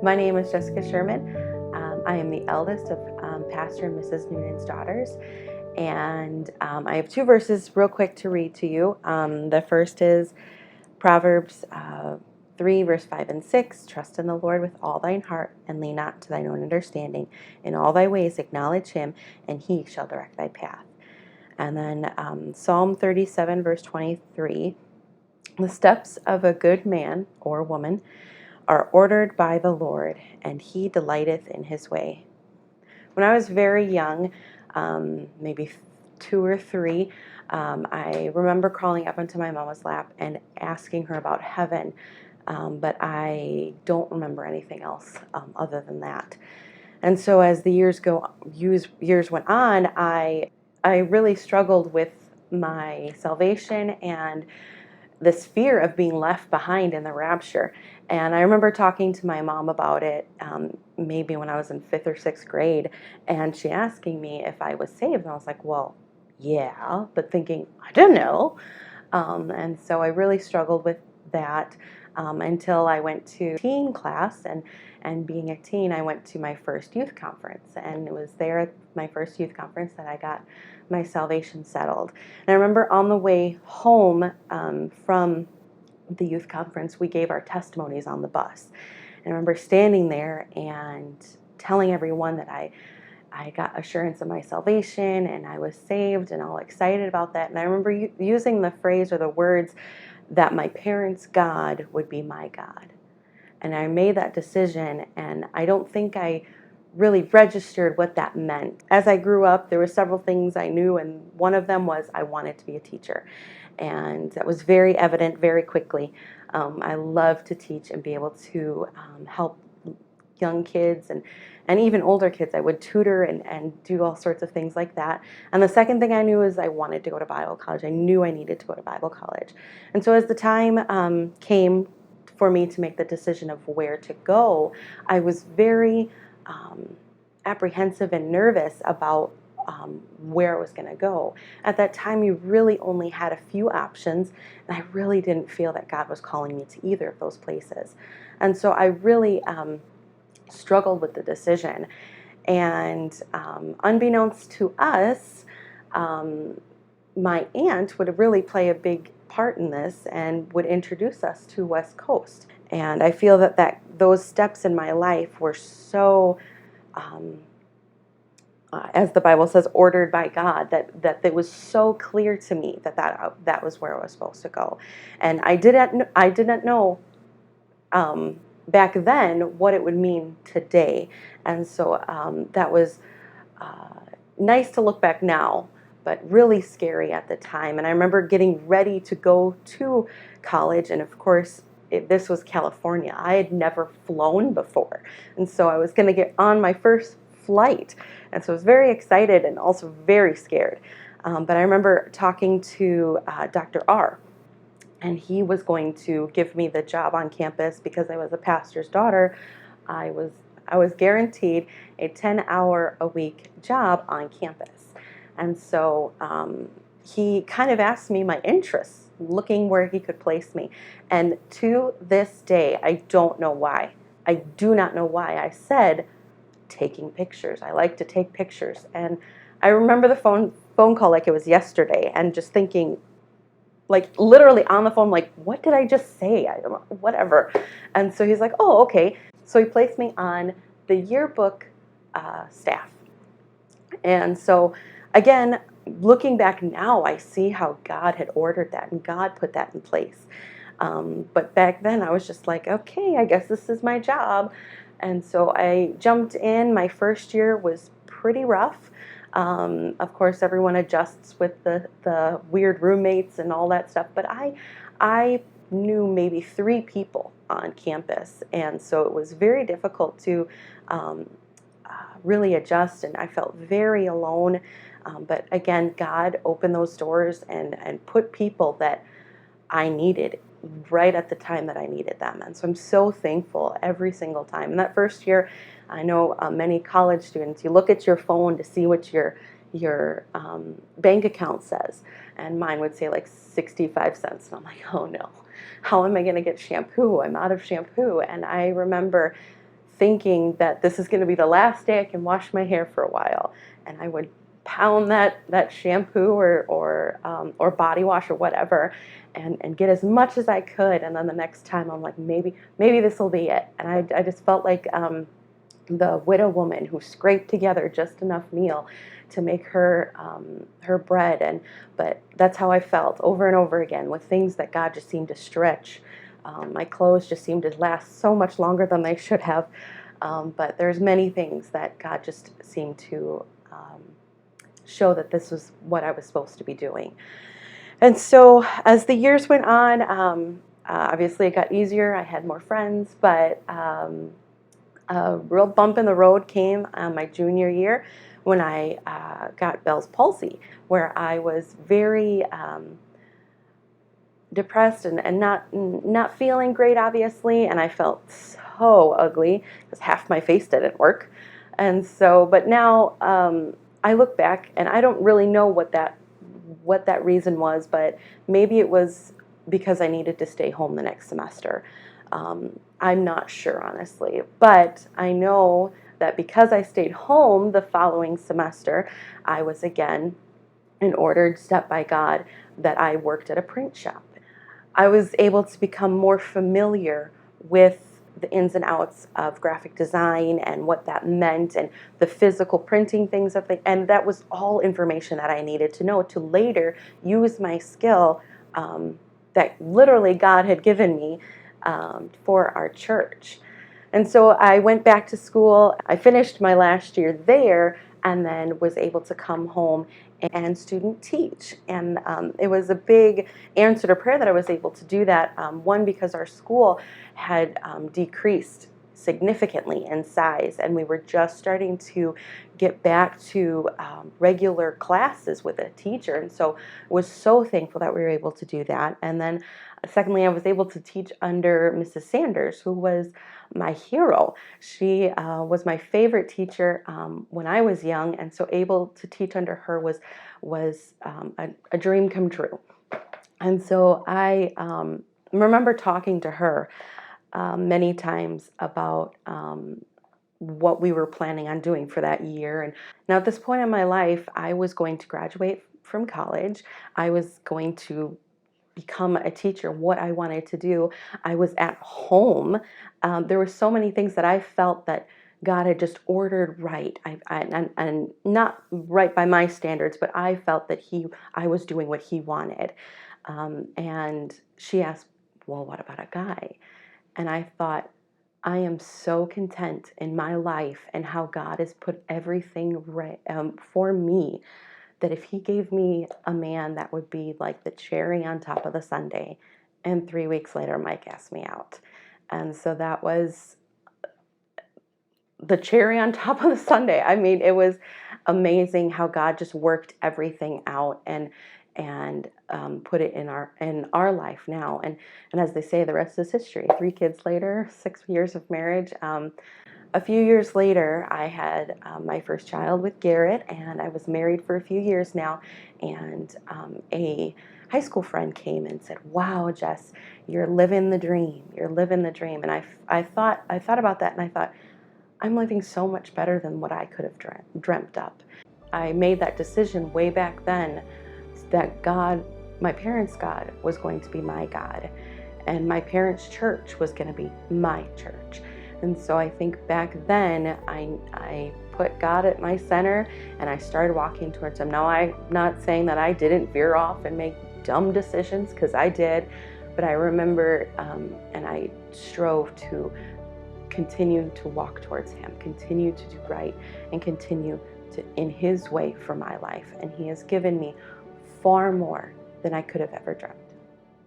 My name is Jessica Sherman. I am the eldest of Pastor and Mrs. Noonan's daughters. And I have two verses real quick to read to you. The first is Proverbs 3, verse 5 and 6. Trust in the Lord with all thine heart, and lean not to thine own understanding. In all thy ways acknowledge him, and he shall direct thy path. And then Psalm 37, verse 23. The steps of a good man or woman are ordered by the Lord, and he delighteth in his way. When I was very young, maybe 2 or 3, I remember crawling up onto my mama's lap and asking her about heaven, but I don't remember anything else other than that. And so as the years went on, I really struggled with my salvation and this fear of being left behind in the rapture. And I remember talking to my mom about it, maybe when I was in 5th or 6th grade, and she asking me if I was saved. And I was like, well, yeah, but thinking, I don't know. And so I really struggled with that until I went to teen class. And being a teen, I went to my first youth conference. And it was there at my first youth conference that I got my salvation settled. And I remember on the way home from the youth conference, we gave our testimonies on the bus. And I remember standing there and telling everyone that I got assurance of my salvation and I was saved and all excited about that. And I remember using the phrase or the words that my parents' God would be my God. And I made that decision, and I don't think I really registered what that meant. As I grew up, there were several things I knew, and one of them was I wanted to be a teacher. And that was very evident very quickly. I love to teach and be able to help young kids and even older kids. I would tutor and do all sorts of things like that. And the second thing I knew is I wanted to go to Bible college. I knew I needed to go to Bible college. And so as the time came for me to make the decision of where to go, I was very apprehensive and nervous about where I was going to go. At that time, you really only had a few options, and I really didn't feel that God was calling me to either of those places. And so I really struggled with the decision. And unbeknownst to us, my aunt would really play a big part in this and would introduce us to West Coast. And I feel that those steps in my life were so, as the Bible says, ordered by God, that it was so clear to me that was where I was supposed to go. And I didn't know back then what it would mean today. And so that was nice to look back now, but really scary at the time. And I remember getting ready to go to college, and of course, this was California. I had never flown before, and so I was going to get on my first flight, and so I was very excited and also very scared. But I remember talking to Dr. R, and he was going to give me the job on campus because I was a pastor's daughter. I was guaranteed a 10-hour-a-week job on campus. And so he kind of asked me my interests, looking where he could place me. And to this day, I don't know why. I do not know why I said taking pictures. I like to take pictures. And I remember the phone call like it was yesterday, and just thinking, like literally on the phone, like, what did I just say? I don't know, whatever. And so he's like, oh, okay. So he placed me on the yearbook staff. And so again, looking back now, I see how God had ordered that and God put that in place. But back then I was just like, okay, I guess this is my job. And so I jumped in. My first year was pretty rough. Of course, everyone adjusts with the weird roommates and all that stuff. But I knew maybe 3 people on campus. And so it was very difficult to really adjust. And I felt very alone. But again, God opened those doors and put people that I needed right at the time that I needed them. And so I'm so thankful every single time. And that first year, I know many college students, you look at your phone to see what your bank account says. And mine would say like 65 cents. And I'm like, oh no, how am I going to get shampoo? I'm out of shampoo. And I remember thinking that this is going to be the last day I can wash my hair for a while, and I would pound that shampoo or body wash or whatever, and get as much as I could, and then the next time I'm like, maybe this will be it. And I just felt like the widow woman who scraped together just enough meal to make her bread. But that's how I felt over and over again with things that God just seemed to stretch. My clothes just seemed to last so much longer than they should have. But there's many things that God just seemed to show that this was what I was supposed to be doing. And so as the years went on, obviously it got easier. I had more friends, but a real bump in the road came my junior year when I got Bell's palsy, where I was very depressed and not feeling great, obviously, and I felt so ugly because half my face didn't work. And so, but now I look back and I don't really know what that reason was, but maybe it was because I needed to stay home the next semester. I'm not sure, honestly, but I know that because I stayed home the following semester, I was again ordered step by God that I worked at a print shop. I was able to become more familiar with the ins and outs of graphic design and what that meant and the physical printing things of it. And that was all information that I needed to know to later use my skill that literally God had given me for our church. And so I went back to school. I finished my last year there and then was able to come home and student teach. And it was a big answer to prayer that I was able to do that. One, because our school had decreased significantly in size, and we were just starting to get back to regular classes with a teacher. And so I was so thankful that we were able to do that. And then secondly, I was able to teach under Mrs. Sanders, who was my hero. She was my favorite teacher when I was young, and so able to teach under her was a dream come true. And so I remember talking to her many times about what we were planning on doing for that year. And now at this point in my life, I was going to graduate from college. I was going to become a teacher, what I wanted to do. I was at home. There were so many things that I felt that God had just ordered right, and not right by my standards, but I felt that I was doing what He wanted. And she asked, well, what about a guy? And I thought, I am so content in my life and how God has put everything right for me, that if He gave me a man, that would be like the cherry on top of the sundae. And 3 weeks later, Mike asked me out. And so that was the cherry on top of the sundae. I mean, it was amazing how God just worked everything out and put it in our life now. And as they say, the rest is history. 3 kids later, 6 years of marriage. A few years later, I had my first child with Garrett, and I was married for a few years now. And a high school friend came and said, "Wow, Jess, you're living the dream. You're living the dream." And I thought about that, and I thought, I'm living so much better than what I could have dreamt up. I made that decision way back then that God, my parents' God, was going to be my God, and my parents' church was going to be my church. And so I think back then I put God at my center and I started walking towards Him. Now, I'm not saying that I didn't veer off and make dumb decisions, because I did, but I remember and I strove to continue to walk towards Him, continue to do right, and continue to in His way for my life. And He has given me far more than I could have ever dreamt.